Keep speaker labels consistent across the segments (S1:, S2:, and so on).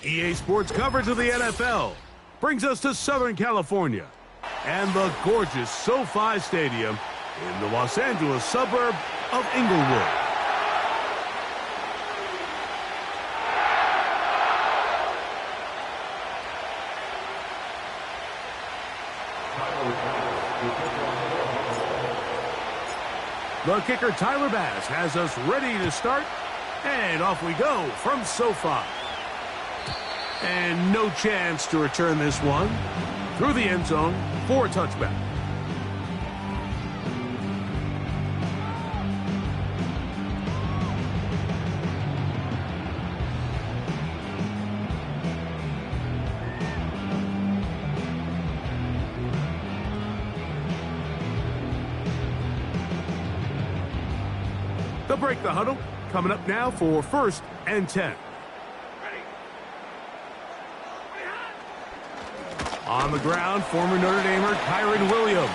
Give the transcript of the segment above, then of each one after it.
S1: EA Sports coverage of the NFL brings us to Southern California and the gorgeous SoFi Stadium in the Los Angeles suburb of Inglewood. The kicker Tyler Bass has us ready to start, and off we go from SoFi. And no chance to return this one through the end zone for a touchback. They'll break the huddle. Coming up now for 1st and 10. On the ground, former Notre Damer Kyren Williams.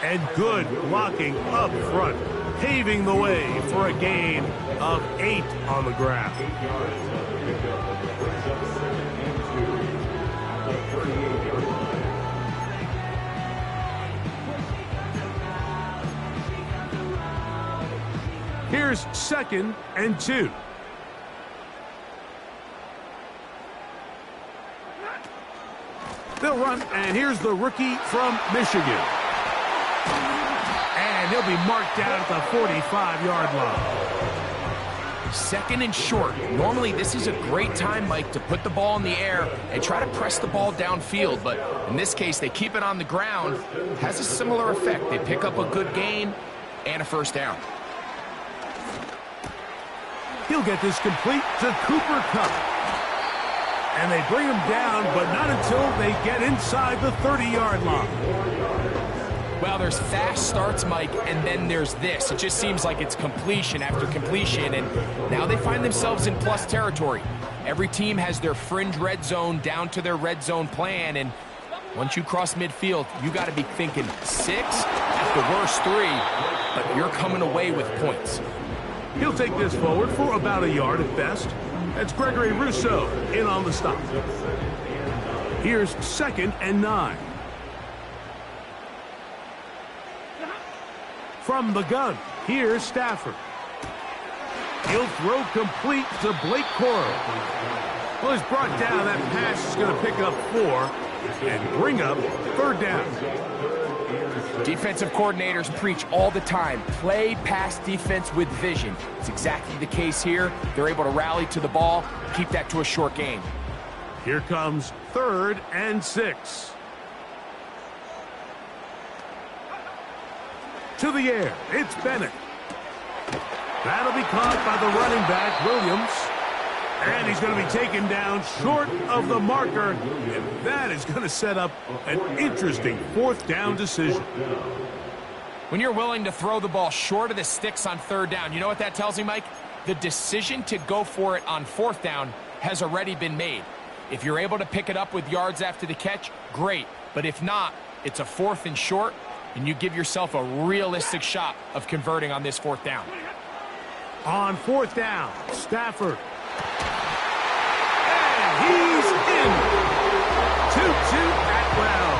S1: And good blocking up front, paving the way for a gain of 8 on the ground. Here's 2nd and 2. They'll run, and here's the rookie from Michigan. And he'll be marked down at the 45-yard line.
S2: 2nd and short. Normally, this is a great time, Mike, to put the ball in the air and try to press the ball downfield. But in this case, they keep it on the ground. Has a similar effect. They pick up a good gain and a 1st down.
S1: He'll get this complete to Cooper Kupp. And they bring him down, but not until they get inside the 30-yard line.
S2: Well, there's fast starts, Mike, and then there's this. It just seems like it's completion after completion, and now they find themselves in plus territory. Every team has their fringe red zone down to their red zone plan, and once you cross midfield, you got to be thinking 6, at the worst 3, but you're coming away with points.
S1: He'll take this forward for about a yard at best. That's Gregory Rousseau in on the stop. Here's 2nd and 9. From the gun, here's Stafford. He'll throw complete to Blake Corum. Well, he's brought down. That pass is going to pick up 4 and bring up 3rd down.
S2: Defensive coordinators preach all the time, play pass defense with vision. It's exactly the case here. They're able to rally to the ball, keep that to a short game.
S1: Here comes 3rd and 6. To the air, it's Bennett. That'll be caught by the running back, Williams. And he's going to be taken down short of the marker. And that is going to set up an interesting 4th down decision.
S2: When you're willing to throw the ball short of the sticks on 3rd down, you know what that tells me, Mike? The decision to go for it on 4th down has already been made. If you're able to pick it up with yards after the catch, great. But if not, it's a 4th and short, and you give yourself a realistic shot of converting on this 4th down.
S1: On 4th down, Stafford. And he's in. 2-2 Atwell.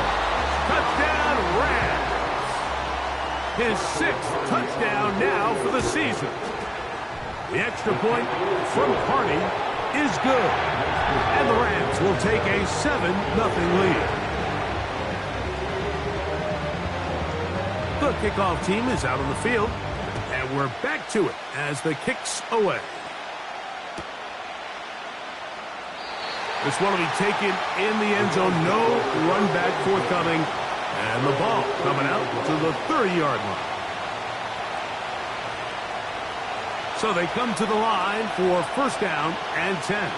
S1: Touchdown Rams. His 6th touchdown now for the season. The extra point from Hardy is good. And the Rams will take a 7-0 lead. The kickoff team is out on the field. And we're back to it as the kick's away. This one will be taken in the end zone. No run back forthcoming. And the ball coming out to the 30-yard line. So they come to the line for 1st down and 10.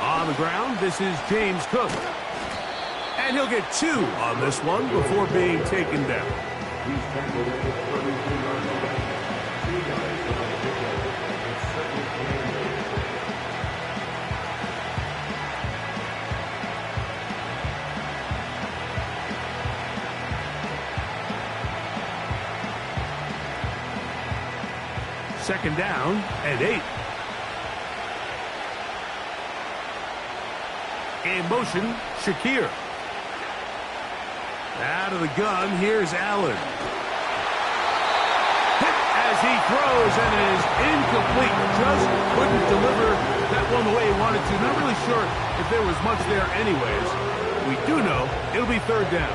S1: On the ground, this is James Cook. And he'll get 2 on this one before being taken down. Second down and 8. In motion, Shakir. Out of the gun, here's Allen. Hit as he throws, and it is incomplete. Just couldn't deliver that one the way he wanted to. Not really sure if there was much there anyways. We do know it'll be third down.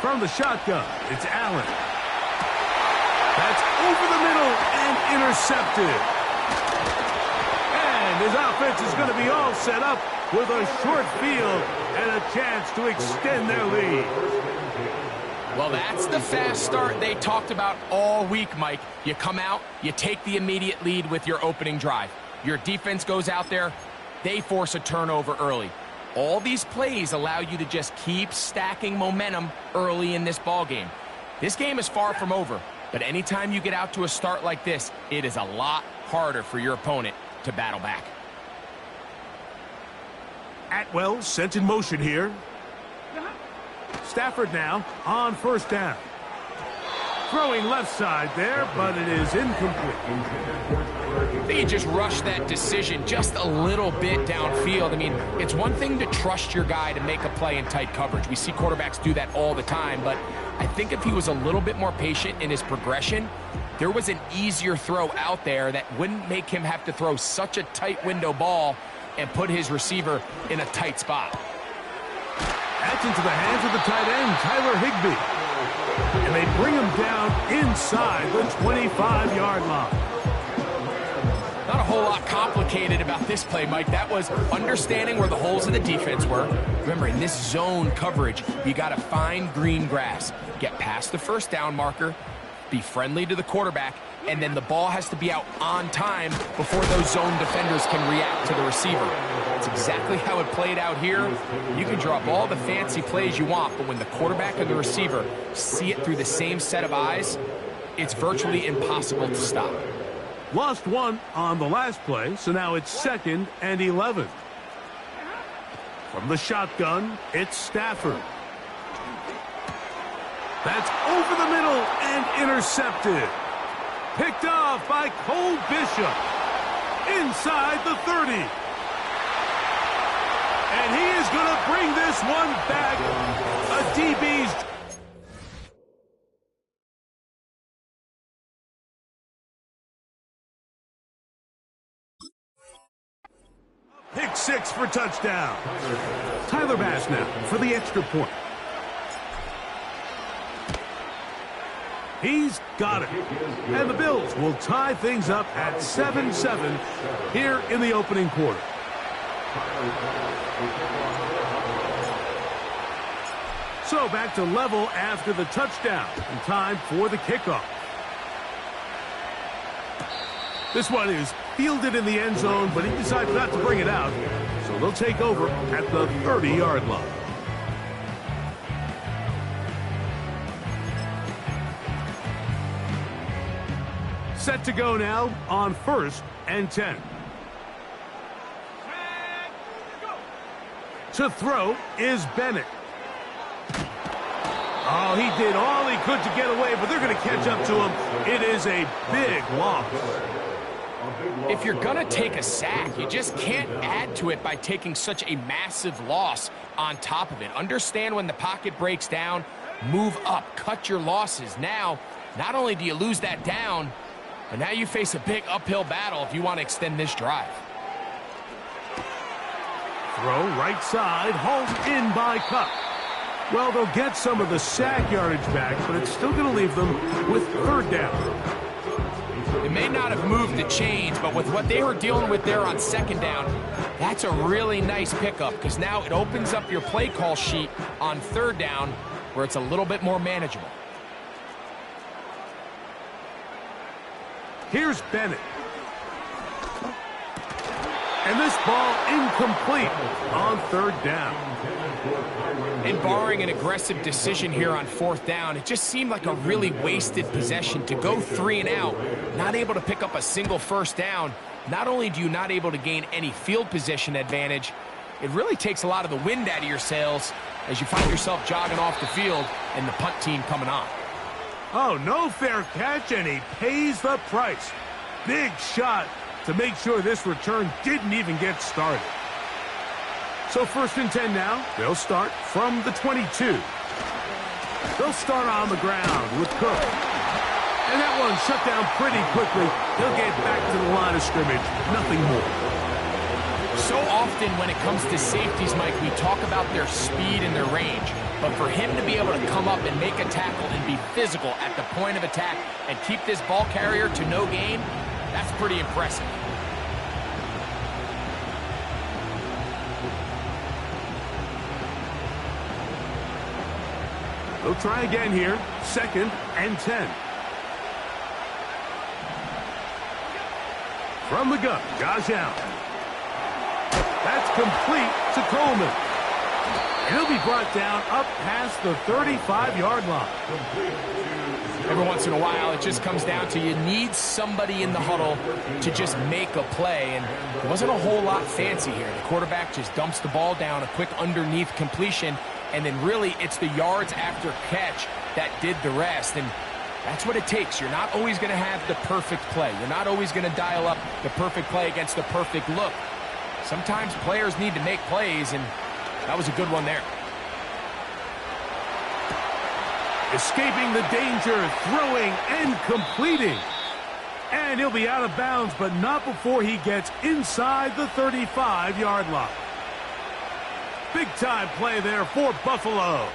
S1: From the shotgun, it's Allen. That's over the middle and intercepted. And his offense is going to be all set up with a short field and a chance to extend their lead.
S2: Well, that's the fast start they talked about all week, Mike. You come out, you take the immediate lead with your opening drive. Your defense goes out there, they force a turnover early. All these plays allow you to just keep stacking momentum early in this ball game. This game is far from over, but anytime you get out to a start like this, it is a lot harder for your opponent to battle back.
S1: Atwell sent in motion here. Stafford now on first down. Throwing left side there, but it is incomplete.
S2: They just rushed that decision just a little bit downfield. I mean, it's one thing to trust your guy to make a play in tight coverage. We see quarterbacks do that all the time, but I think if he was a little bit more patient in his progression, there was an easier throw out there that wouldn't make him have to throw such a tight window ball and put his receiver in a tight spot.
S1: That's into the hands of the tight end, Tyler Higbee. And they bring him down inside the 25-yard line.
S2: Not a whole lot complicated about this play, Mike. That was understanding where the holes in the defense were. Remember, in this zone coverage, you got to find green grass. Get past the first down marker, be friendly to the quarterback, and then the ball has to be out on time before those zone defenders can react to the receiver. That's exactly how it played out here. You can draw up all the fancy plays you want, but when the quarterback and the receiver see it through the same set of eyes, it's virtually impossible to stop.
S1: Lost one on the last play, so now it's 2nd and 11. From the shotgun, it's Stafford. That's over the middle and intercepted. Picked off by Cole Bishop inside the 30. And he is going to bring this one back. A DB's pick six for touchdown. Tyler Bass now for the extra point. He's got it. And the Bills will tie things up at 7-7 here in the opening quarter. So back to level after the touchdown. And time for the kickoff. This one is fielded in the end zone, but he decides not to bring it out. So they'll take over at the 30-yard line. Set to go now on 1st and 10. To throw is Bennett. Oh, he did all he could to get away, but they're going to catch up to him. It is a big loss.
S2: If you're going to take a sack, you just can't add to it by taking such a massive loss on top of it. Understand when the pocket breaks down, move up, cut your losses. Now, not only do you lose that down, but now you face a big uphill battle if you want to extend this drive.
S1: Throw right side, hauled in by Kupp. Well, they'll get some of the sack yardage back, but it's still going to leave them with 3rd down.
S2: It may not have moved the chains, but with what they were dealing with there on 2nd down, that's a really nice pickup because now it opens up your play call sheet on 3rd down where it's a little bit more manageable.
S1: Here's Bennett. And this ball incomplete on 3rd down.
S2: And barring an aggressive decision here on 4th down, it just seemed like a really wasted possession to go 3 and out, not able to pick up a single 1st down. Not only do you not able to gain any field position advantage, it really takes a lot of the wind out of your sails as you find yourself jogging off the field and the punt team coming on.
S1: Oh, no fair catch, and he pays the price. Big shot to make sure this return didn't even get started. So 1st and 10 now. They'll start from the 22. They'll start on the ground with Cook. And that one shut down pretty quickly. He'll get back to the line of scrimmage. Nothing more.
S2: So often when it comes to safeties, Mike, we talk about their speed and their range. But for him to be able to come up and make a tackle and be physical at the point of attack and keep this ball carrier to no gain, that's pretty impressive.
S1: They'll try again here. 2nd and 10. From the gun, Josh Allen. That's complete to Coleman. And he'll be brought down up past the 35-yard line.
S2: Every once in a while, it just comes down to you need somebody in the huddle to just make a play. And there wasn't a whole lot fancy here. The quarterback just dumps the ball down, a quick underneath completion, and then really it's the yards after catch that did the rest. And that's what it takes. You're not always going to have the perfect play. You're not always going to dial up the perfect play against the perfect look. Sometimes players need to make plays, and that was a good one there.
S1: Escaping the danger, throwing and completing. And he'll be out of bounds, but not before he gets inside the 35-yard line. Big-time play there for Buffalo.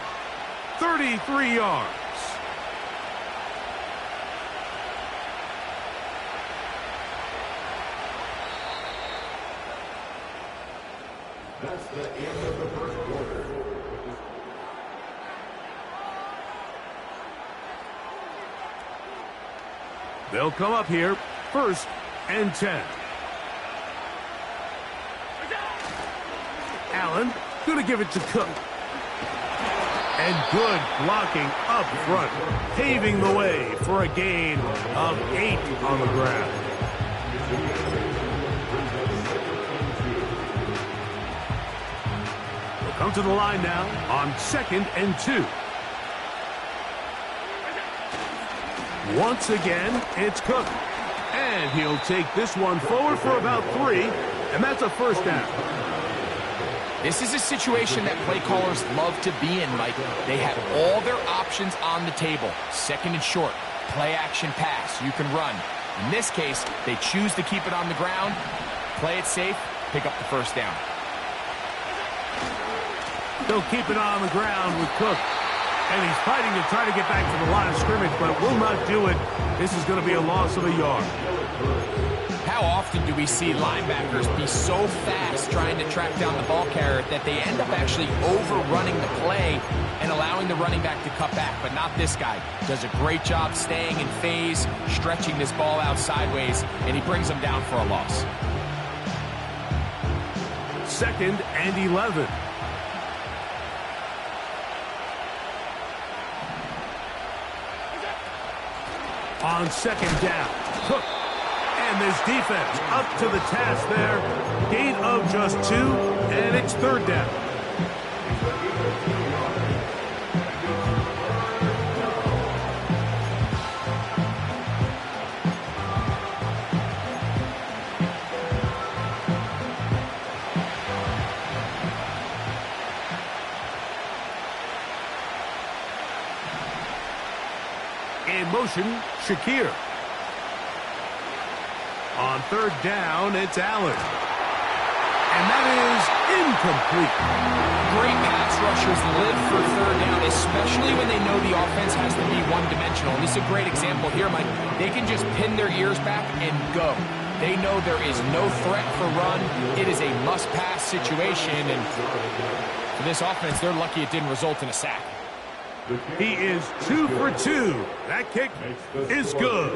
S1: 33 yards.
S3: That's the end of the first quarter.
S1: They'll come up here, 1st and 10. Allen going to give it to Cook. And good blocking up front, paving the way for a gain of 8 on the ground. They'll come to the line now on 2nd and 2. Once again, it's Cook. And he'll take this one forward for about 3, and that's a 1st down.
S2: This is a situation that play callers love to be in, Mike. They have all their options on the table. 2nd and short, play action pass, you can run. In this case, they choose to keep it on the ground, play it safe, pick up the 1st down.
S1: They'll keep it on the ground with Cook. And he's fighting to try to get back to the line of scrimmage, but will not do it. This is going to be a loss of a yard.
S2: How often do we see linebackers be so fast trying to track down the ball carrier that they end up actually overrunning the play and allowing the running back to cut back? But not this guy. Does a great job staying in phase, stretching this ball out sideways, and he brings them down for a loss.
S1: 2nd and 11. On 2nd down, Cook. And this defense up to the task there. Gain of just 2, and it's 3rd down. In motion, Shakir. On 3rd down, it's Allen. And that is incomplete.
S2: Great pass rushers live for 3rd down, especially when they know the offense has to be one-dimensional. And this is a great example here, Mike. They can just pin their ears back and go. They know there is no threat for run. It is a must-pass situation. And for this offense, they're lucky it didn't result in a sack.
S1: He is 2 for 2. That kick is good.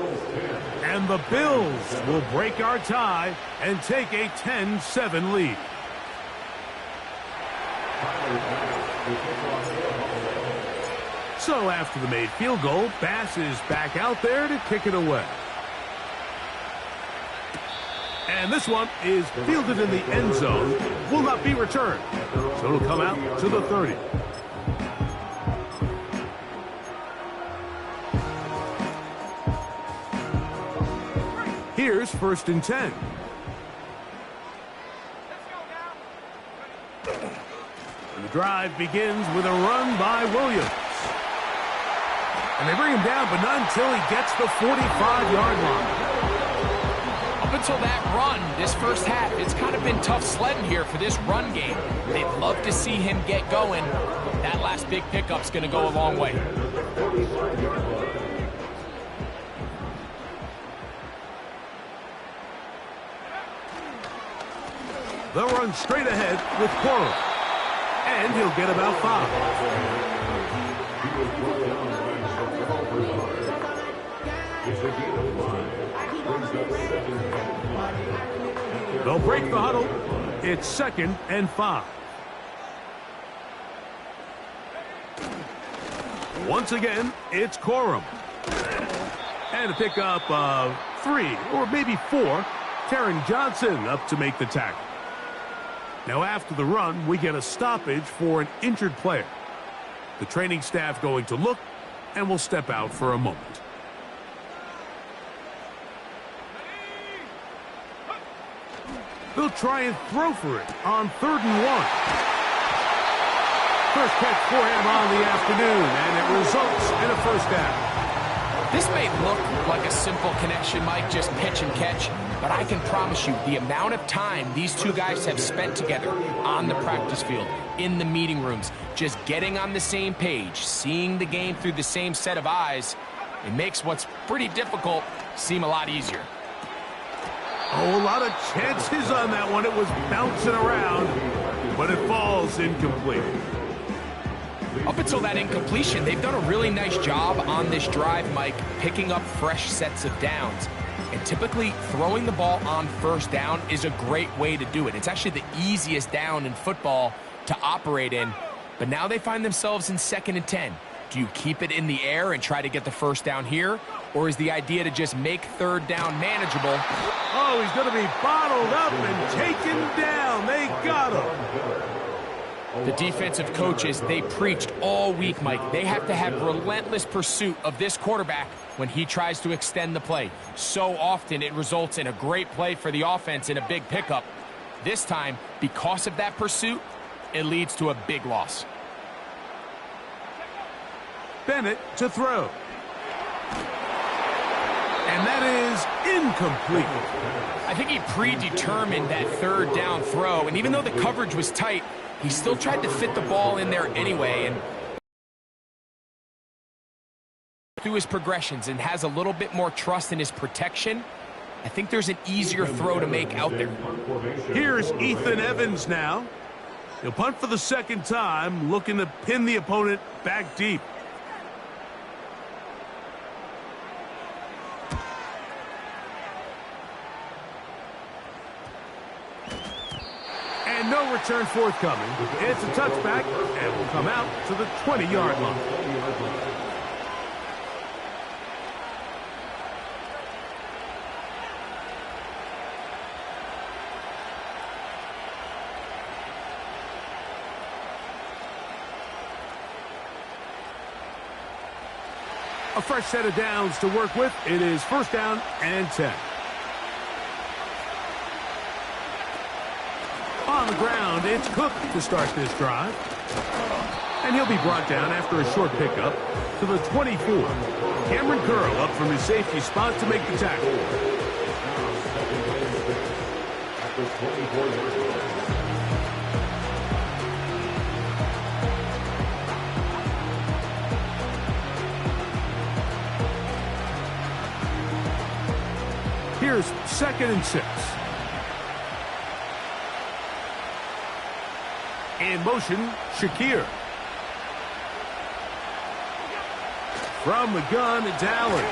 S1: And the Bills will break our tie and take a 10-7 lead. So after the made field goal, Bass is back out there to kick it away. And this one is fielded in the end zone. Will not be returned. So it'll come out to the 30. Here's 1st and 10. And the drive begins with a run by Williams. And they bring him down, but not until he gets the 45-yard line.
S2: Up until that run, this first half, it's kind of been tough sledding here for this run game. They'd love to see him get going. That last big pickup's going to go a long way.
S1: They'll run straight ahead with Corum. And he'll get about 5. They'll break the huddle. It's 2nd and 5. Once again, it's Corum. And a pickup of 3 or maybe 4. Taron Johnson up to make the tackle. Now after the run, we get a stoppage for an injured player. The training staff going to look and will step out for a moment. They'll try and throw for it on 3rd and 1. First catch for him on the afternoon, and it results in a 1st down.
S2: This may look like a simple connection, Mike, just pitch and catch, but I can promise you the amount of time these two guys have spent together on the practice field, in the meeting rooms, just getting on the same page, seeing the game through the same set of eyes, it makes what's pretty difficult seem a lot easier.
S1: Oh, a lot of chances on that one. It was bouncing around, but it falls incomplete.
S2: Up until that incompletion, they've done a really nice job on this drive, Mike, picking up fresh sets of downs. And typically, throwing the ball on 1st down is a great way to do it. It's actually the easiest down in football to operate in. But now they find themselves in 2nd and 10. Do you keep it in the air and try to get the 1st down here? Or is the idea to just make 3rd down manageable?
S1: Oh, he's going to be bottled up and taken down. They got him.
S2: The defensive coaches, they preached all week, Mike. They have to have relentless pursuit of this quarterback when he tries to extend the play. So often it results in a great play for the offense and a big pickup. This time, because of that pursuit, it leads to a big loss.
S1: Bennett to throw. And that is incomplete.
S2: I think he predetermined that 3rd down throw, and even though the coverage was tight, he still tried to fit the ball in there anyway, and through his progressions and has a little bit more trust in his protection, I think there's an easier throw to make out there.
S1: Here's Ethan Evans now. He'll punt for the 2nd time, looking to pin the opponent back deep. And no return forthcoming. It's a touchback and will come out to the 20-yard line. A fresh set of downs to work with. It is 1st down and 10. On the ground, it's Cook to start this drive. And he'll be brought down after a short pickup to the 24. Cameron Curl up from his safety spot to make the tackle. Here's 2nd and 6. In motion, Shakir. From the gun, it's Allen.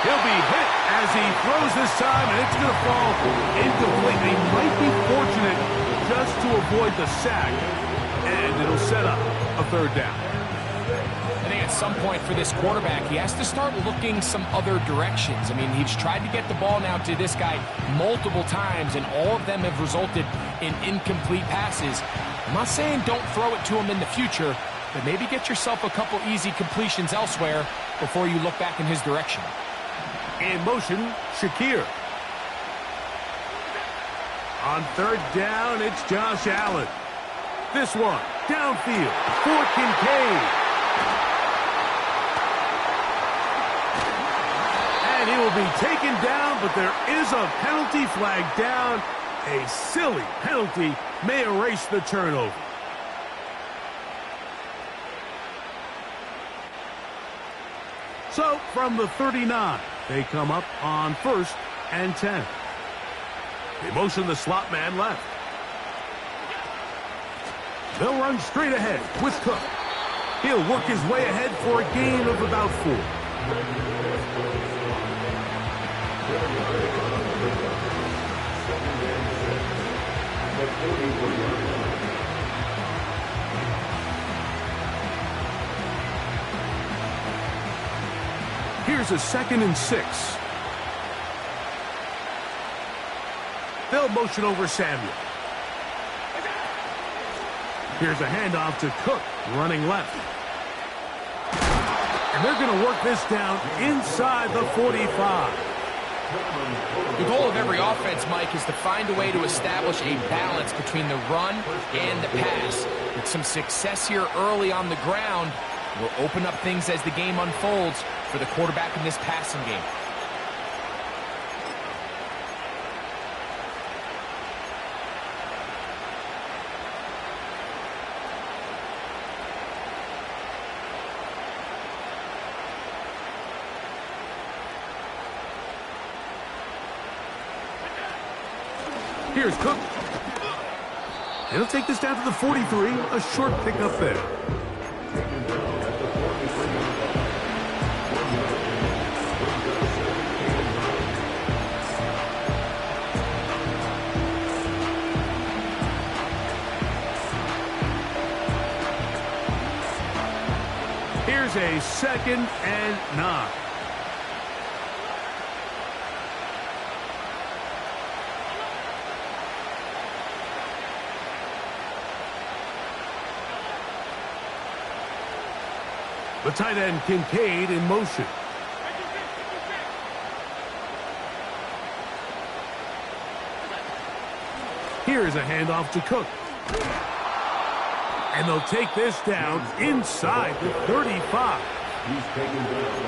S1: He'll be hit as he throws this time, and it's going to fall incomplete. He might be fortunate just to avoid the sack, and it'll set up a 3rd down.
S2: I think at some point for this quarterback, he has to start looking some other directions. I mean, he's tried to get the ball now to this guy multiple times, and all of them have resulted in incomplete passes. I'm not saying don't throw it to him in the future, but maybe get yourself a couple easy completions elsewhere before you look back in his direction.
S1: In motion, Shakir. On third down, it's Josh Allen. This one, downfield for Kincaid. And he will be taken down, but there is a penalty flag down. A silly penalty may erase the turnover. So, from the 39, they come up on 1st and 10. They motion the slot man left. They'll run straight ahead with Cook. He'll work his way ahead for a gain of about 4. Here's a 2nd and 6. They'll motion over Samuel. Here's a handoff to Cook, running left. And they're going to work this down inside the 45.
S2: The goal of every offense, Mike, is to find a way to establish a balance between the run and the pass. With some success here early on the ground, will open up things as the game unfolds for the quarterback in this passing game.
S1: Here's Cook. He'll take this down to the 43. A short pickup there. Here's a 2nd and 9. The tight end, Kincaid, in motion. Here's a handoff to Cook. And they'll take this down inside the 35.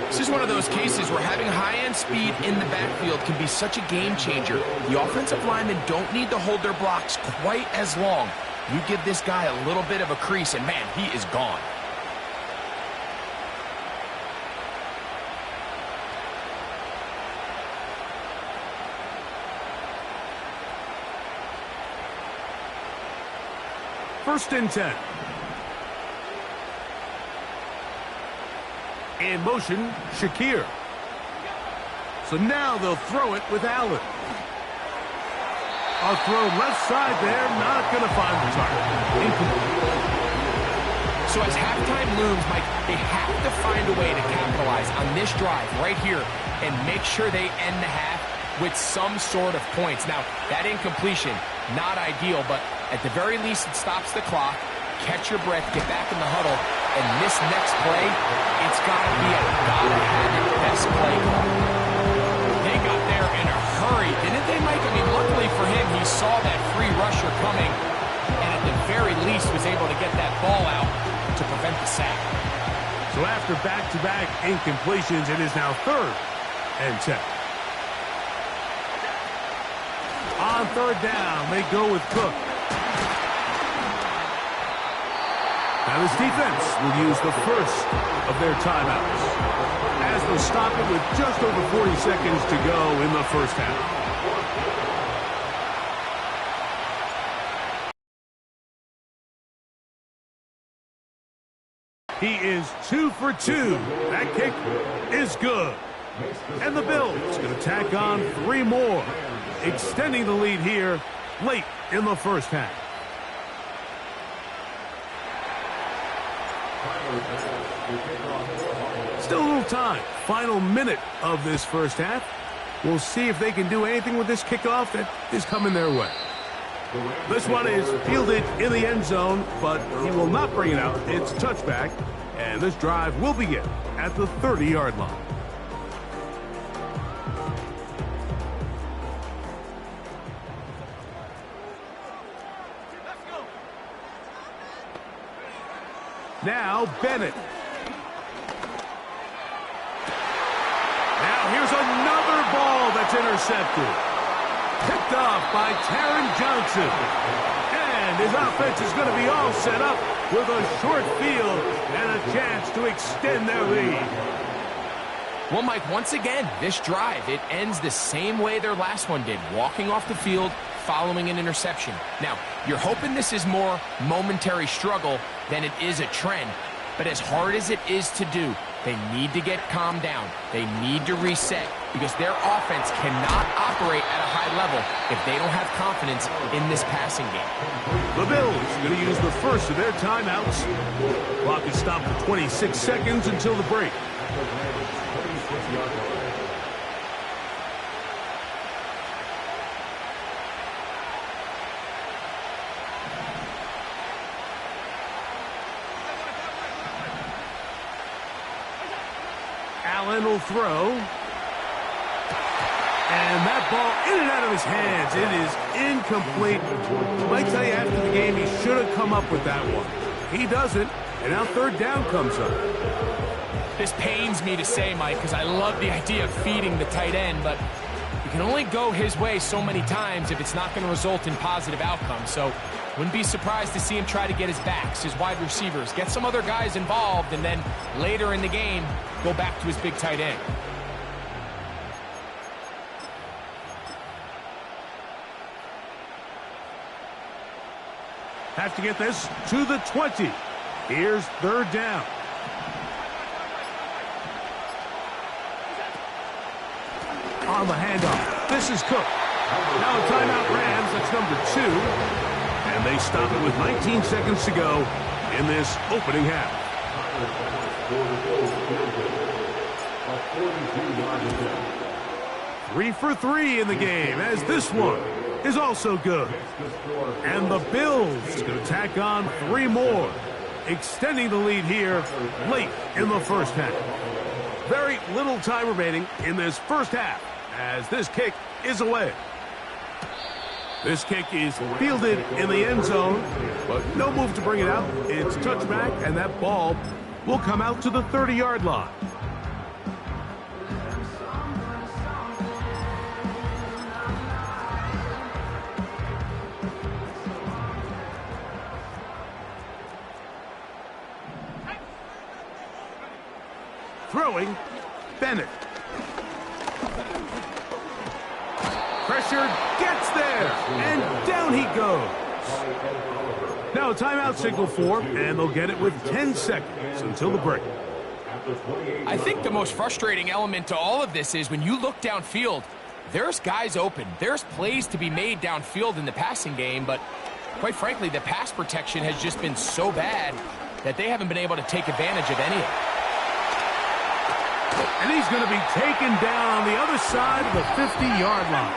S2: This is one of those cases where having high-end speed in the backfield can be such a game changer. The offensive linemen don't need to hold their blocks quite as long. You give this guy a little bit of a crease, and man, he is gone.
S1: First and 10. In motion, Shakir. So now they'll throw it with Allen. A throw left side there, not going to find the target. Incomplete.
S2: So as halftime looms, Mike, they have to find a way to capitalize on this drive right here and make sure they end the half with some sort of points. Now, that incompletion, not ideal, but at the very least, it stops the clock. Catch your breath, get back in the huddle, and this next play, it's got to be a gotta-have-it best play call. They got there in a hurry, didn't they, Mike? I mean, luckily for him, he saw that free rusher coming, and at the very least was able to get that ball out to prevent the sack.
S1: So after back-to-back incompletions, it is now 3rd and 10. On 3rd down, they go with Cook. Now this defense will use the first of their timeouts as they'll stop it with just over 40 seconds to go in the first half. He is 2 for 2. That kick is good. And the Bills going to tack on 3 more, extending the lead here late in the first half. Still a little time. Final minute of this first half. We'll see if they can do anything with this kickoff that is coming their way. This one is fielded in the end zone, but he will not bring it out. It's a touchback, and this drive will begin at the 30-yard line. Now Bennett. Now here's another ball that's intercepted. Picked off by Taron Johnson. And his offense is going to be all set up with a short field and a chance to extend their lead.
S2: Well, Mike, once again, this drive, it ends the same way their last one did, walking off the field, following an interception. Now, you're hoping this is more momentary struggle than it is a trend, but as hard as it is to do, they need to get calmed down. They need to reset because their offense cannot operate at a high level if they don't have confidence in this passing game.
S1: The Bills going to use the first of their timeouts. Clock is stopped for 26 seconds until the break. Allen will throw. And that ball in and out of his hands. It is incomplete. I might tell you after the game he should have come up with that one. He doesn't, and now third down comes up.
S2: This pains me to say, Mike, because I love the idea of feeding the tight end, but you can only go his way so many times if it's not going to result in positive outcomes. So wouldn't be surprised to see him try to get his backs, his wide receivers, get some other guys involved, and then later in the game, go back to his big tight end.
S1: Have to get this to the 20. Here's third down. On the handoff, this is Cook. Now a timeout Rams, that's number 2. And they stop it with 19 seconds to go in this opening half. 3 for 3 in the game, as this one is also good. And the Bills going to tack on 3 more, extending the lead here late in the first half. Very little time remaining in this first half as this kick is away. This kick is fielded in the end zone, but no move to bring it out. It's touchback, and that ball will come out to the 30-yard line. Throwing, Bennett. Pressure gets there, and down he goes. Now a timeout signal for, and they'll get it with 10 seconds until the break.
S2: I think the most frustrating element to all of this is when you look downfield, there's guys open. There's plays to be made downfield in the passing game, but quite frankly, the pass protection has just been so bad that they haven't been able to take advantage of any of it.
S1: And he's going to be taken down on the other side of the 50-yard line.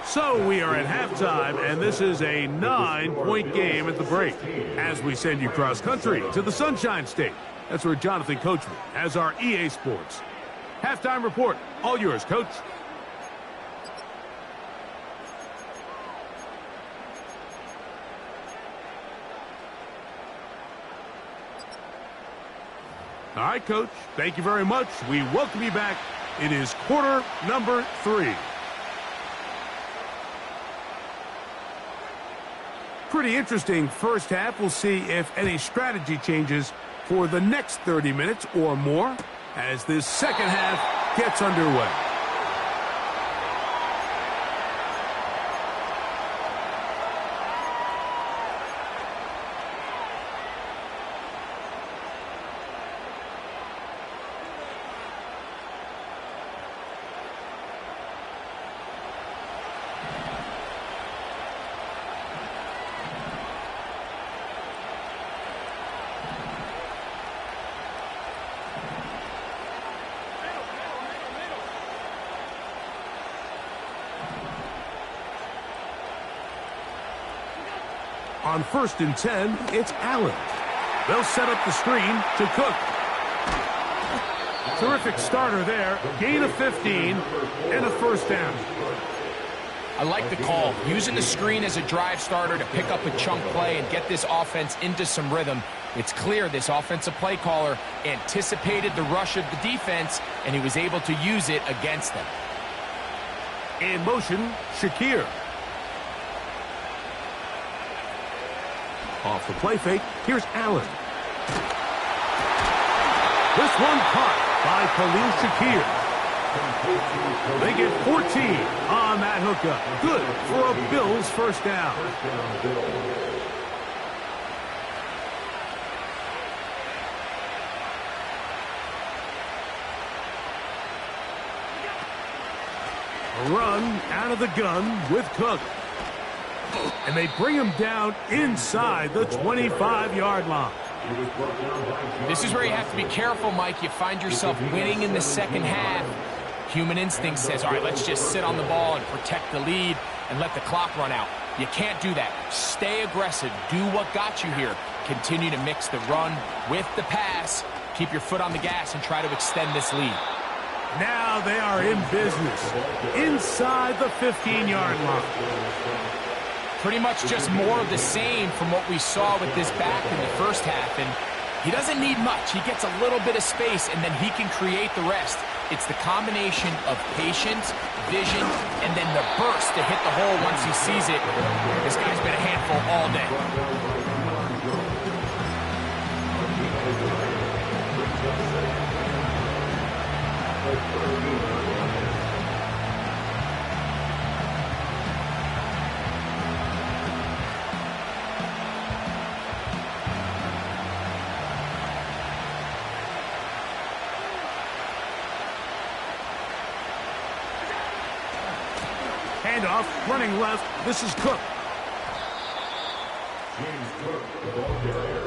S1: So we are at halftime, and this is a 9-point game at the break as we send you cross-country to the Sunshine State. That's where Jonathan Coachman has our EA Sports halftime report. All yours, Coach. All right, Coach. Thank you very much. We welcome you back. It is quarter number 3. Pretty interesting first half. We'll see if any strategy changes for the next 30 minutes or more as this second half gets underway. On 1st and 10, it's Allen. They'll set up the screen to Cook. Terrific starter there. Gain of 15 and a first down.
S2: I like the call. Using the screen as a drive starter to pick up a chunk play and get this offense into some rhythm. It's clear this offensive play caller anticipated the rush of the defense, and he was able to use it against them.
S1: In motion, Shakir. Off the play fake, here's Allen. This one caught by Khalil Shakir. They get 14 on that hookup. Good for a Bills first down. A run out of the gun with Cook. And they bring him down inside the 25-yard line.
S2: This is where you have to be careful, Mike. You find yourself winning in the second half. Human instinct says, all right, let's just sit on the ball and protect the lead and let the clock run out. You can't do that. Stay aggressive. Do what got you here. Continue to mix the run with the pass. Keep your foot on the gas and try to extend this lead.
S1: Now they are in business inside the 15-yard line.
S2: Pretty much just more of the same from what we saw with this back in the first half. And he doesn't need much. He gets a little bit of space, and then he can create the rest. It's the combination of patience, vision, and then the burst to hit the hole once he sees it. This guy's been a handful all day.
S1: Handoff, running left. This is Cook.
S3: James Cook, the ball carrier.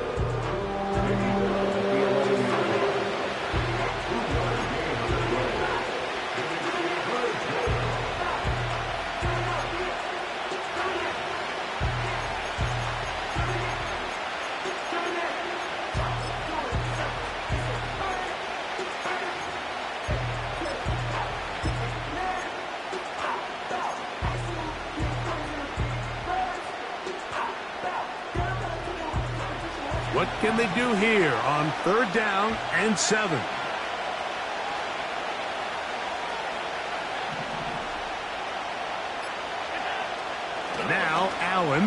S1: What can they do here on 3rd down and 7? Now Allen.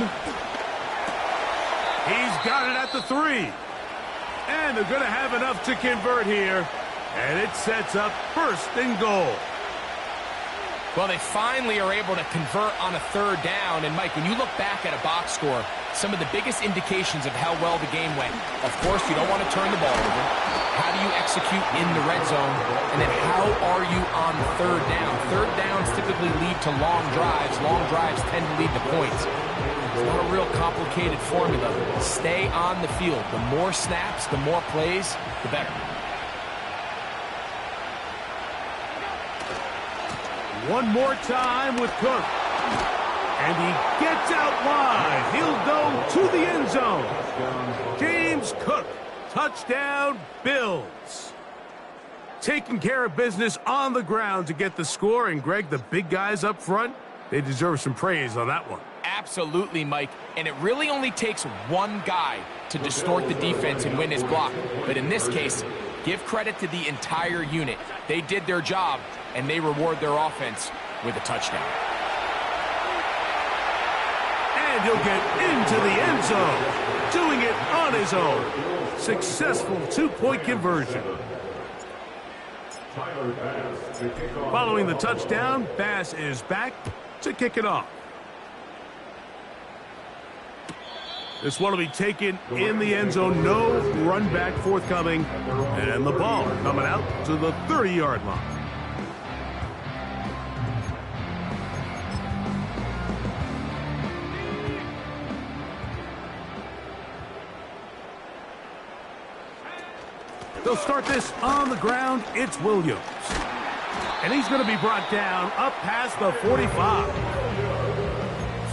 S1: He's got it at the 3. And they're going to have enough to convert here. And it sets up 1st and goal.
S2: Well, they finally are able to convert on a 3rd down. And, Mike, when you look back at a box score, some of the biggest indications of how well the game went, of course, you don't want to turn the ball over. How do you execute in the red zone? And then how are you on 3rd down? 3rd downs typically lead to long drives. Long drives tend to lead to points. It's not a real complicated formula. Stay on the field. The more snaps, the more plays, the better.
S1: One more time with Cook. And he gets out wide. He'll go to the end zone. James Cook, touchdown, Bills. Taking care of business on the ground to get the score. And, Greg, the big guys up front, they deserve some praise on that one.
S2: Absolutely, Mike. And it really only takes one guy to distort the defense and win his block. But in this case, give credit to the entire unit. They did their job, and they reward their offense with a touchdown.
S1: And he'll get into the end zone, doing it on his own. Successful 2-point conversion. Following the touchdown, Bass is back to kick it off. This one will be taken in the end zone. No run back forthcoming. And the ball coming out to the 30-yard line. They'll start this on the ground. It's Williams. And he's going to be brought down up past the 45.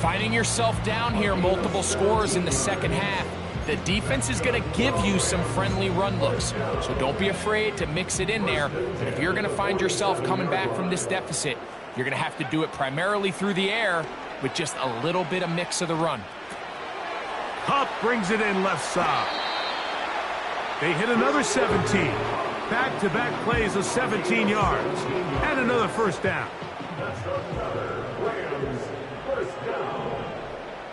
S2: Finding yourself down here multiple scores in the second half, the defense is going to give you some friendly run looks. So don't be afraid to mix it in there. But if you're going to find yourself coming back from this deficit, you're going to have to do it primarily through the air with just a little bit of mix of the run.
S1: Kupp brings it in left side. They hit another 17. Back-to-back plays of 17 yards. And another first down.
S3: That's another Rams first down.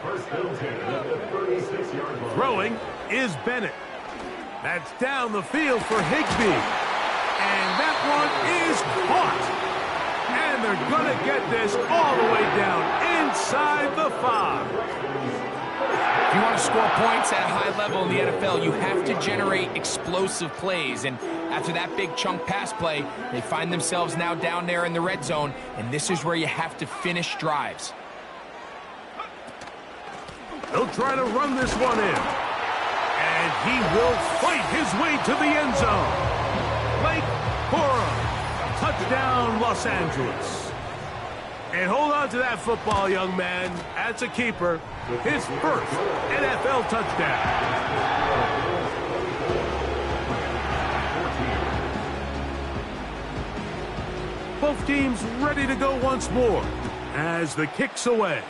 S3: First down at the 36-yard line.
S1: Throwing is Bennett. That's down the field for Higbee. And that one is caught. And they're going to get this all the way down inside the 5.
S2: If you want to score points at a high level in the NFL, you have to generate explosive plays. And after that big chunk pass play, they find themselves now down there in the red zone, and this is where you have to finish drives.
S1: They'll try to run this one in. And he will fight his way to the end zone. Blake Corum, touchdown Los Angeles. And hold on to that football, young man. That's a keeper. His first NFL touchdown. Both teams ready to go once more as the kick's away.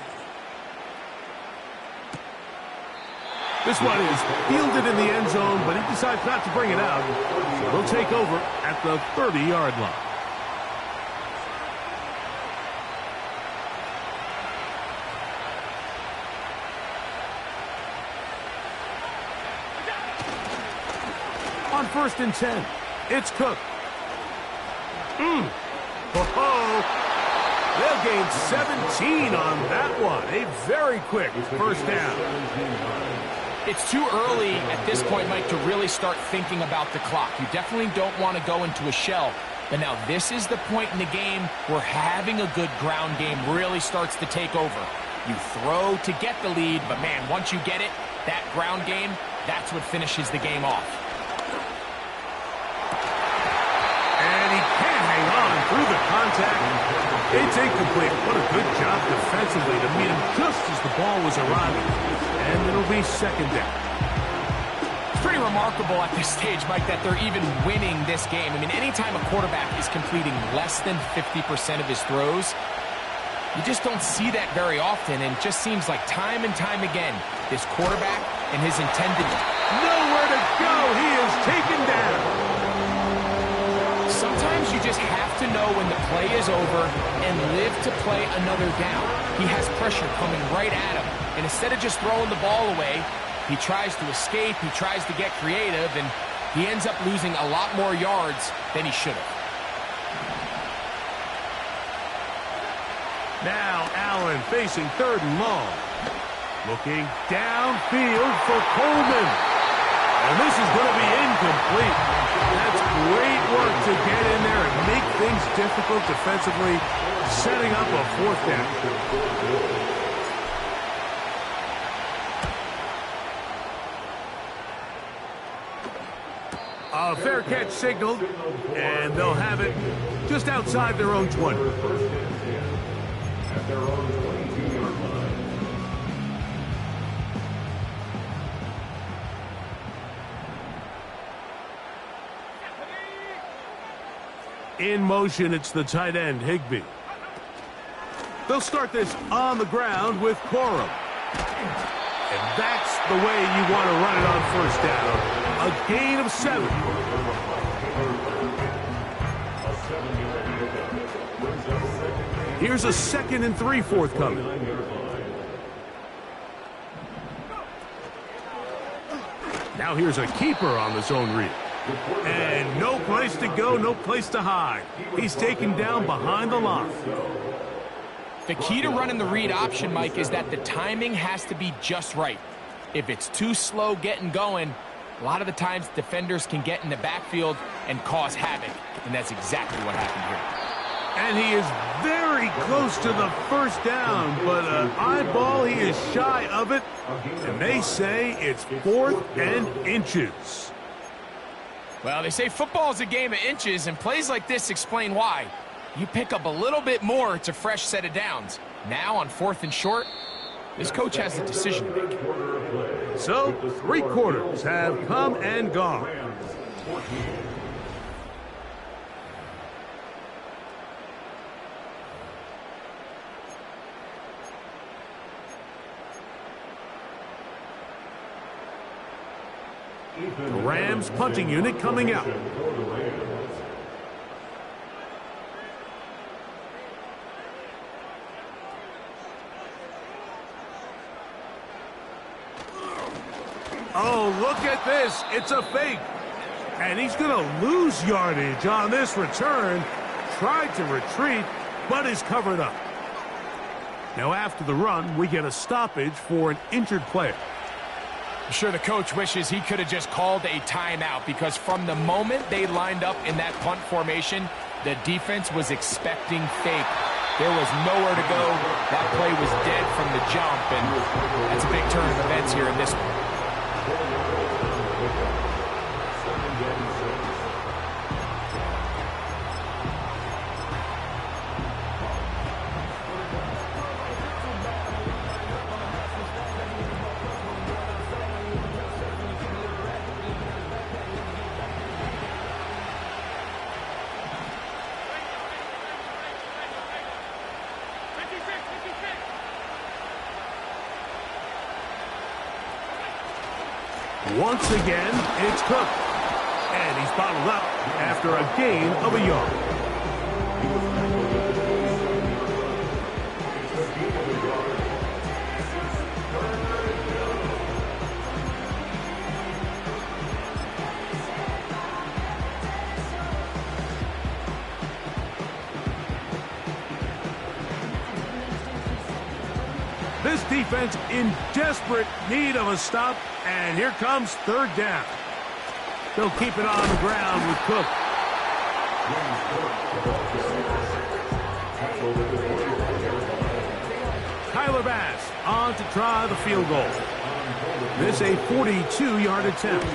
S1: This one is fielded in the end zone, but he decides not to bring it out. So they'll take over at the 30-yard line. On 1st and 10, it's Cook. They'll gain 17 on that one. A very quick first down.
S2: It's too early at this point, Mike, to really start thinking about the clock. You definitely don't want to go into a shell. But now this is the point in the game where having a good ground game really starts to take over. You throw to get the lead, but man, once you get it, that ground game, that's what finishes the game off.
S1: And he can't hang on through the contact. It's incomplete. What a good job defensively to meet him just as the ball was arriving. And it'll be second down.
S2: It's pretty remarkable at this stage, Mike, that they're even winning this game. I mean, anytime a quarterback is completing less than 50% of his throws, you just don't see that very often, and it just seems like time and time again, this quarterback and his intended...
S1: Nowhere to go. He is taken down.
S2: Sometimes you just have to know when the play is over and live to play another down. He has pressure coming right at him, and instead of just throwing the ball away, he tries to escape, he tries to get creative, and he ends up losing a lot more yards than he should have.
S1: Now Allen facing 3rd and long. Looking downfield for Coleman. And this is going to be incomplete. That's great work to get in there and make things difficult defensively, setting up a 4th down. A fair catch signaled, and they'll have it just outside their own 20.
S3: At their own 22-yard line.
S1: In motion, it's the tight end, Higbee. They'll start this on the ground with Corum. And that's the way you want to run it on first down. A gain of 7. Here's a 2nd and 3 forthcoming. Now here's a keeper on the zone read. And no place to go, no place to hide. He's taken down behind the line.
S2: The key to running the read option, Mike, is that the timing has to be just right. If it's too slow getting going, a lot of the times defenders can get in the backfield and cause havoc. And that's exactly what happened here.
S1: And he is very close to the first down, but an eyeball, he is shy of it. And they say it's 4th and inches.
S2: Well, they say football is a game of inches, and plays like this explain why. You pick up a little bit more, it's a fresh set of downs. Now on 4th and short, This coach has a decision to make.
S1: So, 3 quarters have come and gone. The Rams punting unit coming out. Oh, look at this. It's a fake. And he's going to lose yardage on this return. Tried to retreat, but is covered up. Now, after the run, we get a stoppage for an injured player.
S2: I'm sure the coach wishes he could have just called a timeout, because from the moment they lined up in that punt formation, the defense was expecting fake. There was nowhere to go. That play was dead from the jump, and that's a big turn of events here in this one.
S1: Once again, it's Cook. And he's bottled up after a gain of a yard. This defense in desperate need of a stop, and here comes 3rd down. They'll keep it on the ground with Cook. Tyler Bass on to try the field goal. This a 42-yard attempt.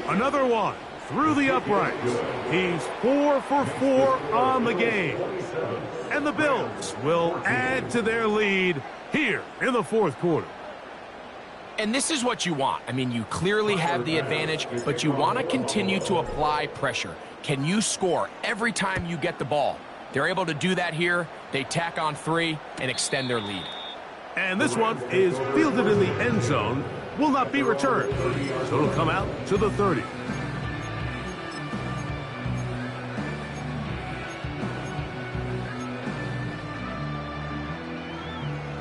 S1: Another one through the uprights. He's 4 for 4 on the game. And the Bills will add to their lead here in the 4th quarter.
S2: And this is what you want. I mean, you clearly have the advantage, but you want to continue to apply pressure. Can you score every time you get the ball? They're able to do that here. They tack on 3 and extend their lead.
S1: And this one is fielded in the end zone. Will not be returned. So it'll come out to the 30.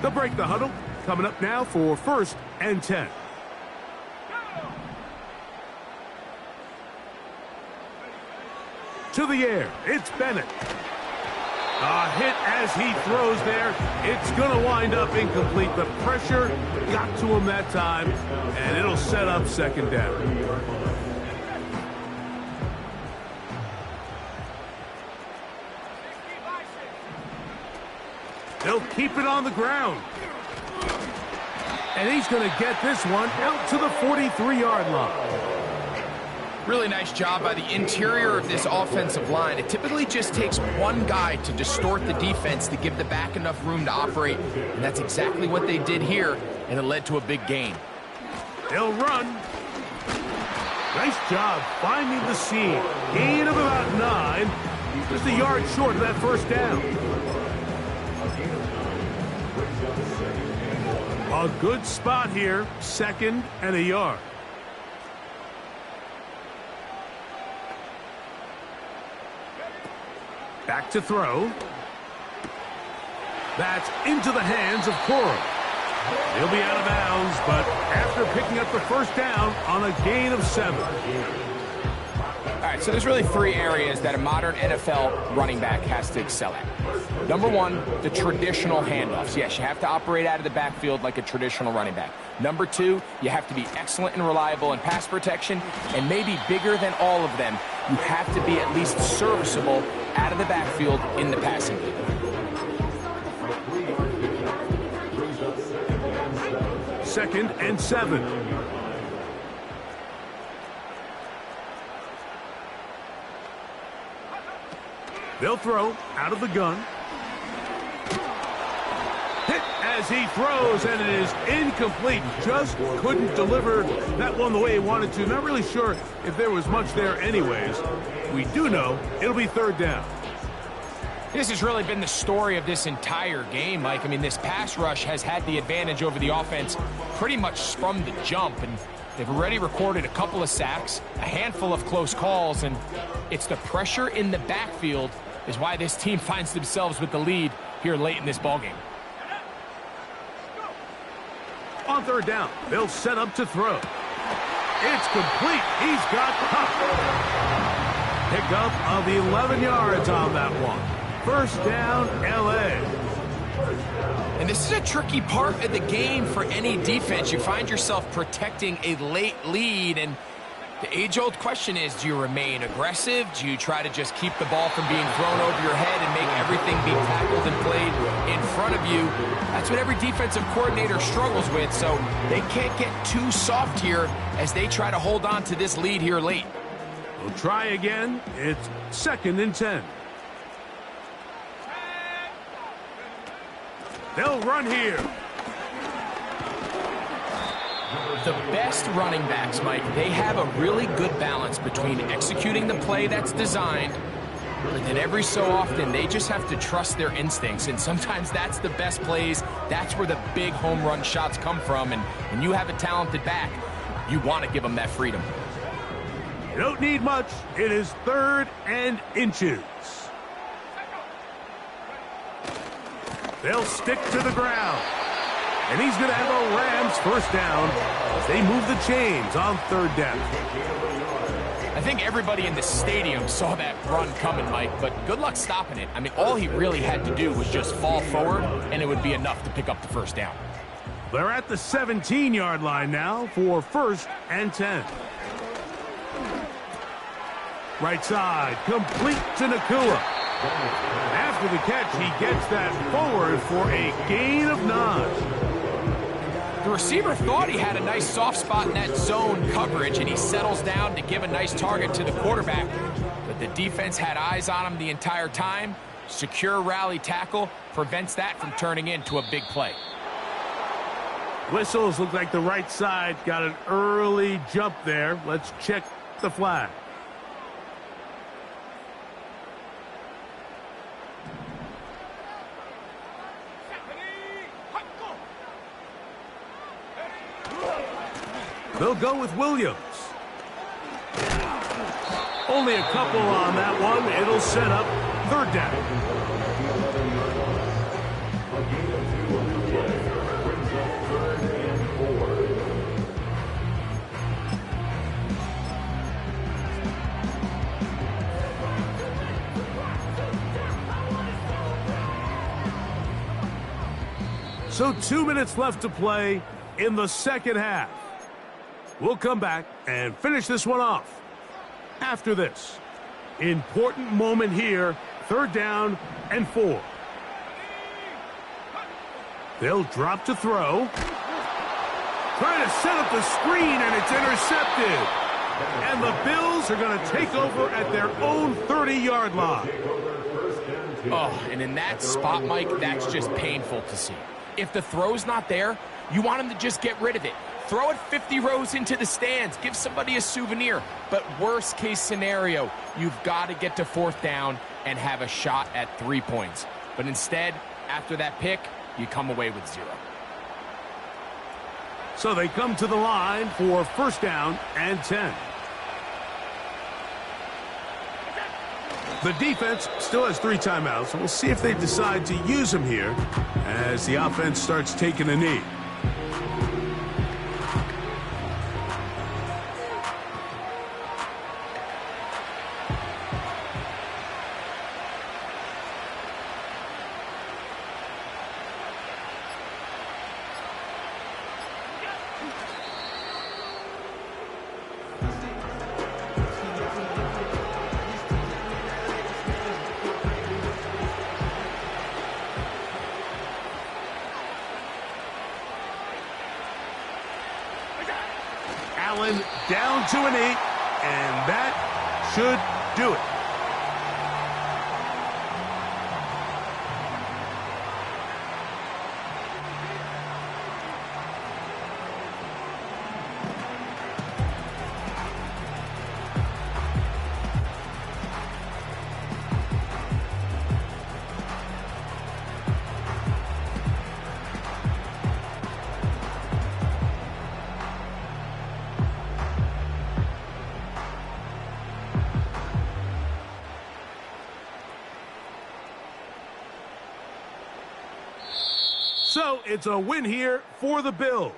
S1: They'll break the huddle. Coming up now for 1st and 10. To the air, it's Bennett. A hit as he throws there. It's going to wind up incomplete. The pressure got to him that time, and it'll set up 2nd down. They'll keep it on the ground. And he's going to get this one out to the 43-yard line.
S2: Really nice job by the interior of this offensive line. It typically just takes one guy to distort the defense to give the back enough room to operate, and that's exactly what they did here, and it led to a big gain.
S1: They'll run. Nice job finding the seam. Gain of about 9. Just a yard short of that 1st down. A good spot here, 2nd and a yard. Back to throw. That's into the hands of Cora. He'll be out of bounds, but after picking up the 1st down on a gain of 7.
S2: All right, so there's really 3 areas that a modern NFL running back has to excel at. Number 1, the traditional handoffs. Yes, you have to operate out of the backfield like a traditional running back. Number 2, you have to be excellent and reliable in pass protection, and maybe bigger than all of them, you have to be at least serviceable out of the backfield in the passing game.
S1: Second and 7. They'll throw out of the gun. Hit as as he throws, and it is incomplete. Just couldn't deliver that one the way he wanted to. Not really sure if there was much there anyways. We do know it'll be third down.
S2: This has really been the story of this entire game, Mike. I mean, this pass rush has had the advantage over the offense pretty much from the jump, and they've already recorded a couple of sacks, a handful of close calls, and it's the pressure in the backfield is why this team finds themselves with the lead here late in this ballgame.
S1: On third down, they'll set up to throw. It's complete. He's got Kupp. Pickup of 11 yards on that one. First down, L.A.
S2: And this is a tricky part of the game for any defense. You find yourself protecting a late lead, and the age-old question is, do you remain aggressive? Do you try to just keep the ball from being thrown over your head and make everything be tackled and played in front of you? That's what every defensive coordinator struggles with, so they can't get too soft here as they try to hold on to this lead here late.
S1: We'll try again. It's 2nd and 10. They'll run here.
S2: The best running backs, Mike, they have a really good balance between executing the play that's designed, but then every so often they just have to trust their instincts, and sometimes that's the best plays. That's where the big home run shots come from, and when you have a talented back, you want to give them that freedom.
S1: You don't need much. It is 3rd and inches. They'll stick to the ground. And he's going to have a Rams first down as they move the chains on 3rd down.
S2: I think everybody in the stadium saw that run coming, Mike, but good luck stopping it. I mean, all he really had to do was just fall forward, and it would be enough to pick up the first down.
S1: They're at the 17-yard line now for 1st and 10. Right side, complete to Nacua. After the catch, he gets that forward for a gain of 9.
S2: The receiver thought he had a nice soft spot in that zone coverage, and he settles down to give a nice target to the quarterback. But the defense had eyes on him the entire time. Secure rally tackle prevents that from turning into a big play.
S1: Whistles look like the right side got an early jump there. Let's check the flag. They'll go with Williams. Only a couple on that one. It'll set up 3rd down. So 2 minutes left to play in the second half. We'll come back and finish this one off after this. Important moment here, 3rd down and 4. They'll drop to throw. Trying to set up the screen, and it's intercepted. And the Bills are going to take over at their own 30-yard line.
S2: Oh, and in that spot, Mike, that's just painful to see. If the throw's not there, you want him to just get rid of it. Throw it 50 rows into the stands. Give somebody a souvenir. But worst case scenario, you've got to get to 4th down and have a shot at 3 points. But instead, after that pick, you come away with 0.
S1: So they come to the line for 1st down and 10. The defense still has 3 timeouts. We'll see if they decide to use them here as the offense starts taking a knee. Allen down to an 8, and that should do it. So it's a win here for the Bills.